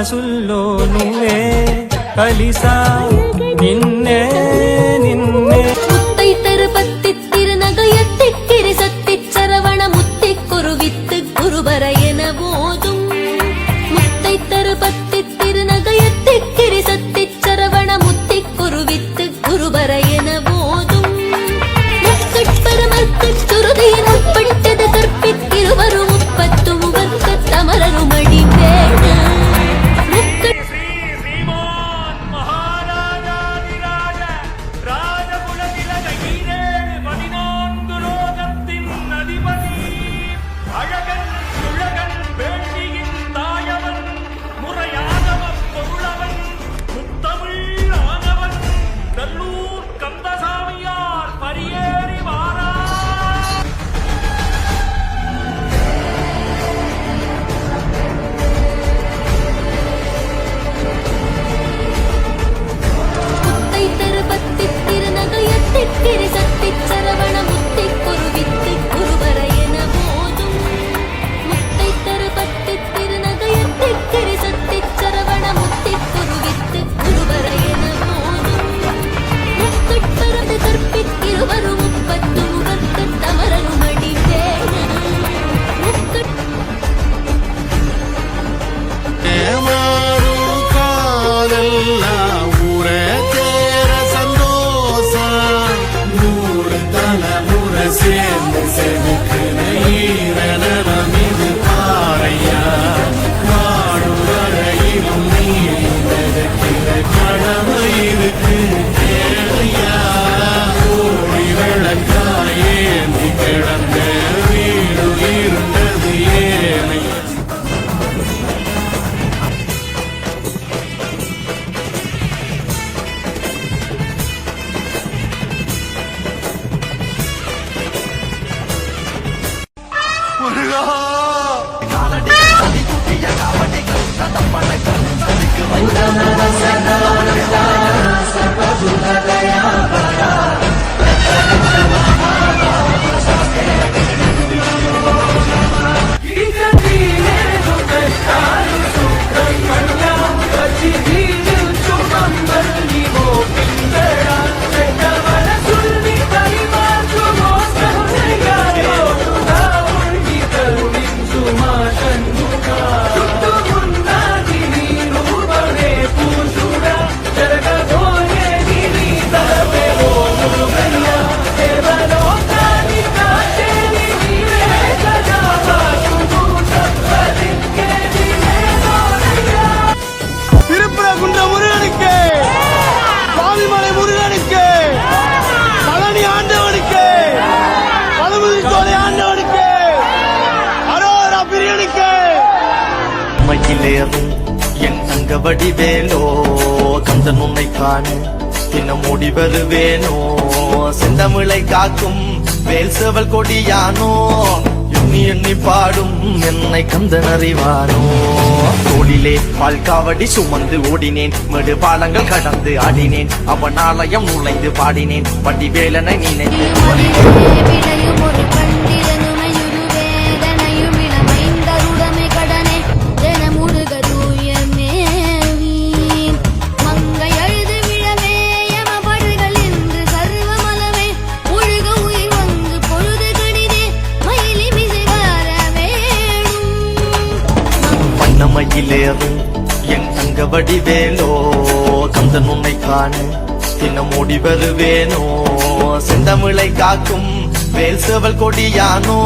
మనసుల్లో నువ్వే కలిసా నిన్నే నిన్నే முத்தைத்தரு பத்தித் திருநகையத்திக்கிரி சத்திச் சரவண முத்திக் குருவித்து குருபர என போதும் முத்தைத்தரு பத்தித் திருநகையத்திக்கிரி சத்திச் சரவண முத்திக் குருவித்து குருபர என போதும் முக்கட்பரமர்க்கச் சுருதியின் உட்பட்டது கற்பித்திருவரும் முப்பத்து முகர்க்கத் தமரருமடி வேண திரு சத்திச் சரவண முத்திக் குருவித்து குருபர என போதும் முத்தைத்தரு பத்தித் திருநகையத்திக்கிரி சத்திச் சரவண முத்திக் குருவித்து குருபர என போதும் முக்கட்பரது கற்பித்திருவரும் முப்பத்து முகர்க்கத் தமரருமடி வேண சேர்ந்து செதுக்கு ஈரநலம் இது பாறையா வாடும் வரையிலும் நீதிக்கிற கடமை இருக்கு தேவையா கோடி விளக்காயேந்தி கிடந்த வீடு இருந்தது ஏனை என் தங்க வடிவேலோ கந்தன் உன்னை காண தினம் ஓடி வருவேனோ செந்தமிழை காக்கும் வேல் செவல் கொடியானோ எண்ணி எண்ணி பாடும் என்னை கந்தன் அறிவானோ தோளிலே பால்காவடி சுமந்து ஓடினேன் மேடு பாலங்கள் கடந்து ஆடினேன் அவன் ஆலயம் நுழைந்து பாடினேன் வடிவேலனை நினைத்து மயிலேறும் என் தங்க வடிவேலோ கந்தன் உன்னை காண தினம் ஓடி வருவேனோ செந்தமிழை காக்கும் வேல் செவல் கொடியானோ